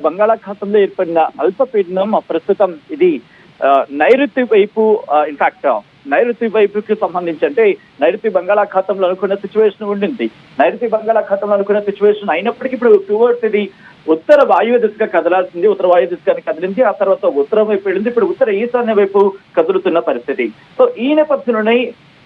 బంగాళాఖాతంలో ఏర్పడిన అల్పపీడనం ప్రస్తుతం ఇది నైరుతి వైపు ఇన్ఫాక్ట్ నైరుతి వైపుకి సంబంధించి అంటే నైరుతి బంగాళాఖాతంలో అనుకున్న సిచ్యువేషన్ ఉండింది. నైరుతి బంగాళాఖాతంలో అనుకున్న సిచ్యువేషన్ అయినప్పటికీ ఇప్పుడు టువర్డ్స్ ఇది ఉత్తర వాయువ్య దిశగా కదలాల్సింది, ఉత్తర వాయు దిశగా కదిలింది. ఆ తర్వాత ఉత్తరం వైపు వెళ్ళింది, ఇప్పుడు ఉత్తర ఈశాన్య వైపు కదులుతున్న పరిస్థితి. సో ఈ నేపథ్యంలోనే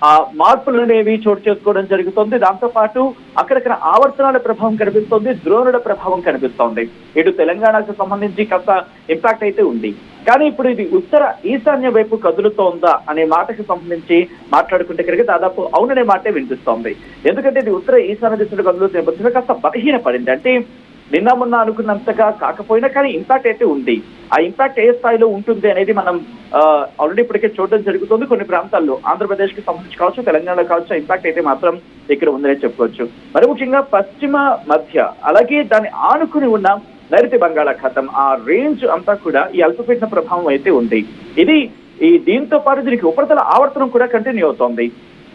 ఆ మార్పులు అనేవి చోటు చేసుకోవడం జరుగుతుంది. దాంతో పాటు అక్కడక్కడ ఆవర్తనాల ప్రభావం కనిపిస్తోంది, ద్రోణుల ప్రభావం కనిపిస్తోంది. ఇటు తెలంగాణకు సంబంధించి కాస్త ఇంపాక్ట్ అయితే ఉంది. కానీ ఇప్పుడు ఇది ఉత్తర ఈశాన్య వైపు కదులుతోందా అనే మాటకు సంబంధించి మాట్లాడుకుంటే కనుక దాదాపు అవుననే మాటే వినిపిస్తోంది. ఎందుకంటే ఇది ఉత్తర ఈశాన్య దిశలో కదులుతున్న నేపథ్యంలో కాస్త బలహీన పడింది. అంటే నిన్న మొన్న అనుకున్నంతగా కాకపోయినా కానీ ఇంపాక్ట్ అయితే ఉంది. ఆ ఇంపాక్ట్ ఏ స్థాయిలో ఉంటుంది అనేది మనం ఆల్రెడీ ఇప్పటికే చూడడం జరుగుతుంది. కొన్ని ప్రాంతాల్లో ఆంధ్రప్రదేశ్ కి సంబంధించి కావచ్చు, తెలంగాణ కావచ్చు, ఇంపాక్ట్ అయితే మాత్రం ఇక్కడ ఉందని చెప్పుకోవచ్చు. మరి ముఖ్యంగా పశ్చిమ మధ్య అలాగే దాన్ని ఆనుకుని ఉన్న నైరుతి బంగాళాఖాతం ఆ రేంజ్ అంతా కూడా ఈ అల్పపీడన ప్రభావం అయితే ఉంది. ఇది దీంతో పాటు దీనికి ఉపరితల ఆవర్తనం కూడా కంటిన్యూ అవుతోంది.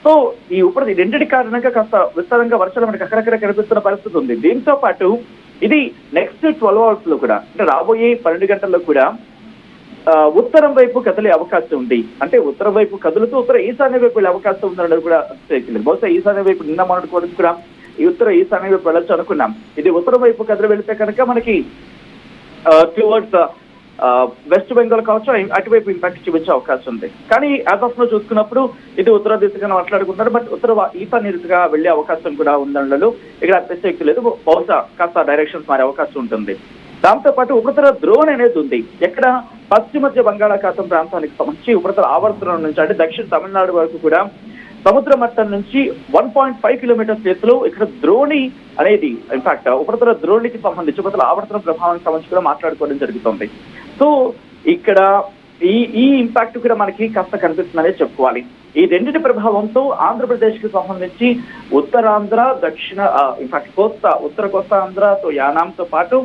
సో ఈ రెండింటి కారణంగా కాస్త విస్తారంగా వర్షాలు మనకి అక్కడక్కడ కనిపిస్తున్న పరిస్థితి ఉంది. దీంతో పాటు ఇది నెక్స్ట్ 12 hours లో కూడా అంటే రాబోయే 12 గంటల్లో కూడా ఉత్తరం వైపు కదిలే అవకాశం ఉంది. అంటే ఉత్తరం వైపు కదులుతూ ఉత్తర ఈశాన్య వైపు వెళ్ళే అవకాశం ఉందన్నది కూడా తెలియదు. బహుశా ఈశాన్య వైపు నిన్న మనకు కూడా ఈ ఉత్తర ఈశాన్య వైపు వెళ్ళొచ్చు అనుకున్నాం. ఇది ఉత్తరం వైపు కదిలి వెళితే కనుక మనకి టువర్డ్స్ వెస్ట్ బెంగాల్ కావచ్చు, అటువైపు ఇంపాక్ట్ చూపించే అవకాశం ఉంది. కానీ యాజ్ ఆఫ్ లో చూసుకున్నప్పుడు ఇది ఉత్తర దిశగా మాట్లాడుకుంటున్నారు, బట్ ఉత్తర ఈశాన్య దిశగా వెళ్లే అవకాశం కూడా ఉందనలో ఇక్కడ అతిశక్తి లేదు. బహుశా కాస్త డైరెక్షన్స్ మారే అవకాశం ఉంటుంది. దాంతో పాటు ఉపరితల ద్రోణి అనేది ఉంది. ఎక్కడ పశ్చిమ మధ్య బంగాళాఖాతం ప్రాంతానికి సంబంధించి ఉపరితల ఆవర్తనం నుంచి అంటే దక్షిణ తమిళనాడు వరకు కూడా సముద్ర మట్టం నుంచి 1.5 కిలోమీటర్స్ ఎత్తులో ఇక్కడ ద్రోణి అనేది ఇన్ఫాక్ట్ ఉపరితల ద్రోణికి సంబంధించి ఉపరితల ఆవర్తన ప్రభావానికి సంబంధించి కూడా మాట్లాడుకోవడం జరుగుతుంది. సో ఇక్కడ ఈ ఇంపాక్ట్ కూడా మనకి కాస్త కనిపిస్తుందనే చెప్పుకోవాలి. ఈ రెండింటి ప్రభావంతో ఆంధ్రప్రదేశ్ కి సంబంధించి ఉత్తరాంధ్ర, దక్షిణ ఇన్ఫాక్ట్ ఉత్తర కోస్తా ఆంధ్రతో యానాంతో పాటు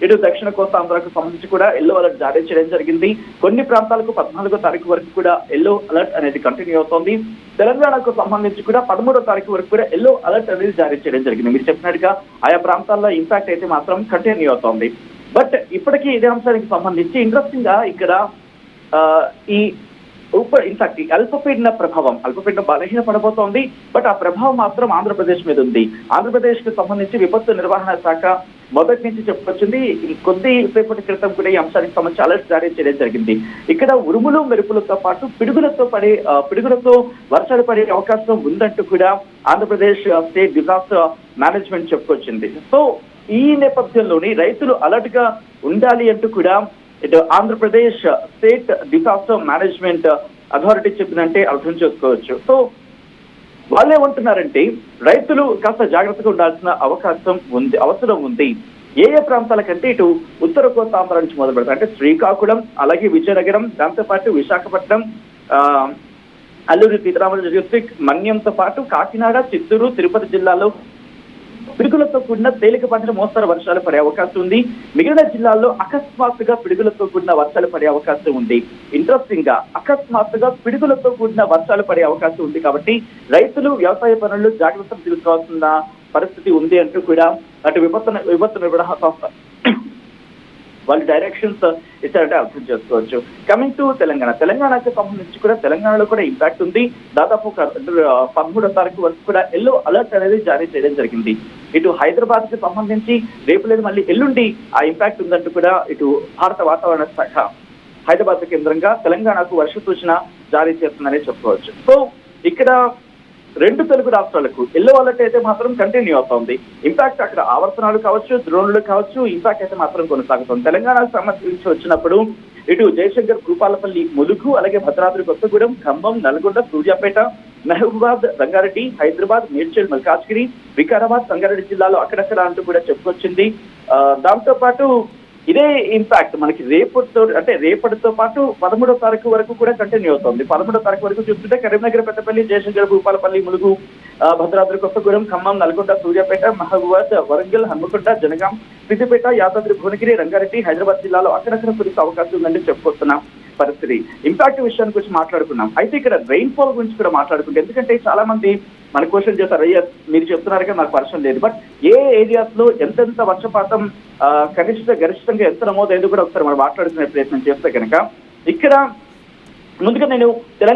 ఇటు దక్షిణ కోస్తా ఆంధ్రాకు సంబంధించి కూడా ఎల్లో అలర్ట్ జారీ చేయడం జరిగింది. కొన్ని ప్రాంతాలకు 14వ తారీఖు వరకు కూడా ఎల్లో అలర్ట్ అనేది కంటిన్యూ అవుతోంది. తెలంగాణకు సంబంధించి కూడా 13వ తారీఖు వరకు కూడా ఎల్లో అలర్ట్ అనేది జారీ చేయడం జరిగింది. మీరు చెప్పినట్టుగా ఆయా ప్రాంతాల్లో ఇంపాక్ట్ అయితే మాత్రం కంటిన్యూ అవుతోంది. బట్ ఇప్పటికీ ఇదే అంశానికి సంబంధించి ఇంట్రెస్టింగ్ గా ఇక్కడ ఈ ఇన్ఫాక్ట్ ఈ అల్పపీడన బలహీన పడబోతోంది. బట్ ఆ ప్రభావం మాత్రం ఆంధ్రప్రదేశ్ మీద ఉంది. ఆంధ్రప్రదేశ్ కి సంబంధించి విపత్తు నిర్వహణ శాఖ మొదటి నుంచి చెప్పుకొచ్చింది. కొద్దిసేపటి క్రితం కూడా ఈ అంశానికి సంబంధించి అలర్ట్ జారీ చేయడం జరిగింది. ఇక్కడ ఉరుములు మెరుపులతో పాటు పిడుగులతో వర్షాలు పడే అవకాశం ఉందంటూ కూడా ఆంధ్రప్రదేశ్ స్టేట్ డిజాస్టర్ మేనేజ్మెంట్ చెప్పుకొచ్చింది. సో ఈ నేపథ్యంలోని రైతులు అలర్ట్ గా ఉండాలి అంటూ కూడా ఇటు Andhra Pradesh state disaster management authority చెప్పిందంటే అర్థం చేసుకోవచ్చు. సో వాళ్ళు ఏమంటున్నారంటే రైతులు కాస్త జాగ్రత్తగా ఉండాల్సిన అవసరం ఉంది. ఏ ప్రాంతాలకంటే ఇటు ఉత్తర కోస్తాంధ్ర నుంచి మొదలు పెడతారు. అంటే శ్రీకాకుళం, అలాగే విజయనగరం, దాంతోపాటు విశాఖపట్నం, అల్లూరి సీతారామరాజు డిస్ట్రిక్ట్, మన్యంతో పాటు కాకినాడ, చిత్తూరు, తిరుపతి జిల్లాలో పిడుగులతో కూడిన తేలికపాటి మోస్తరు వర్షాలు పడే అవకాశం ఉంది. మిగిలిన జిల్లాల్లో అకస్మాత్తుగా పిడుగులతో కూడిన వర్షాలు పడే అవకాశం ఉంది. ఇంట్రెస్టింగ్ గా అకస్మాత్తుగా పిడుగులతో కూడిన వర్షాలు పడే అవకాశం ఉంది. కాబట్టి రైతులు వ్యవసాయ పనుల్లో జాగ్రత్తలు తీసుకోవాల్సిన పరిస్థితి ఉంది అంటూ కూడా అటు విపత్తు నిర్వహణ సంస్థ వాళ్ళు డైరెక్షన్స్ ఇచ్చారంటే అర్థం చేసుకోవచ్చు. కమింగ్ టు తెలంగాణకు సంబంధించి కూడా తెలంగాణలో కూడా ఇంపాక్ట్ ఉంది. దాదాపు 13వ తారీఖు వరకు కూడా ఎల్లో అలర్ట్ అనేది జారీ చేయడం జరిగింది. ఇటు హైదరాబాద్ కి సంబంధించి రేపు లేదు మళ్ళీ ఎల్లుండి ఆ ఇంపాక్ట్ ఉందంటూ కూడా ఇటు భారత వాతావరణ శాఖ హైదరాబాద్ కేంద్రంగా తెలంగాణకు వర్ష సూచన జారీ చేస్తుందనే చెప్పుకోవచ్చు. సో ఇక్కడ రెండు తెలుగు రాష్ట్రాలకు ఎల్లో అలర్ట్ అయితే మాత్రం కంటిన్యూ అవుతోంది. ఇంపాక్ట్ అక్కడ ఆవర్తనాలు కావచ్చు, ద్రోణులు కావచ్చు, ఇంపాక్ట్ అయితే మాత్రం కొనసాగుతుంది. తెలంగాణకు సంబంధించి వచ్చినప్పుడు ఇటు జయశంకర్, భూపాలపల్లి, ములుగు, అలాగే భద్రాద్రి కొత్తగూడెం, ఖమ్మం, నల్గొండ, సూర్యాపేట, మహబూబాద్, రంగారెడ్డి, హైదరాబాద్, మేడ్చల్, మల్కాజ్గిరి, వికారాబాద్, సంగారెడ్డి జిల్లాలో అక్కడక్కడ అంటూ కూడా చెప్పుకొచ్చింది. దాంతో పాటు ఇదే ఇంపాక్ట్ మనకి రేపటితో పాటు 13వ తారీఖు వరకు కూడా కంటిన్యూ అవుతుంది. 13వ తారీఖు వరకు చూస్తుంటే కరీంనగర్, పెద్దపల్లి, జయశంకర్, భూపాలపల్లి, ములుగు, భద్రాద్రి కొత్తగూడెం, ఖమ్మం, నల్గొండ, సూర్యాపేట, మహబూబాద్, వరంగల్, హన్మకొండ, జనగాం, సిద్దిపేట, యాదాద్రి భువనగిరి, రంగారెడ్డి, హైదరాబాద్ జిల్లాలో అక్కడక్కడ కురిసే అవకాశం ఉందని చెప్పుకొస్తున్నాం. పరిస్థితి. ఇంపాక్ట్ విషయానికి గురించి మాట్లాడుకున్నాం. అయితే ఇక్కడ రెయిన్ఫాల్ గురించి కూడా మాట్లాడుకుంటే, ఎందుకంటే చాలా మంది మన క్వశ్చన్ చేస్తారు, అయ్యా మీరు చెప్తున్నారు కదా నాకు వర్షం లేదు, బట్ ఏ ఏరియాస్ లో ఎంతెంత వర్షపాతం గరిష్టంగా ఎంత నమోదైందో కూడా ఒకసారి మనం మాట్లాడుకునే ప్రయత్నం చేస్తే కనుక, ఇక్కడ ముందుగా నేను తెలంగాణ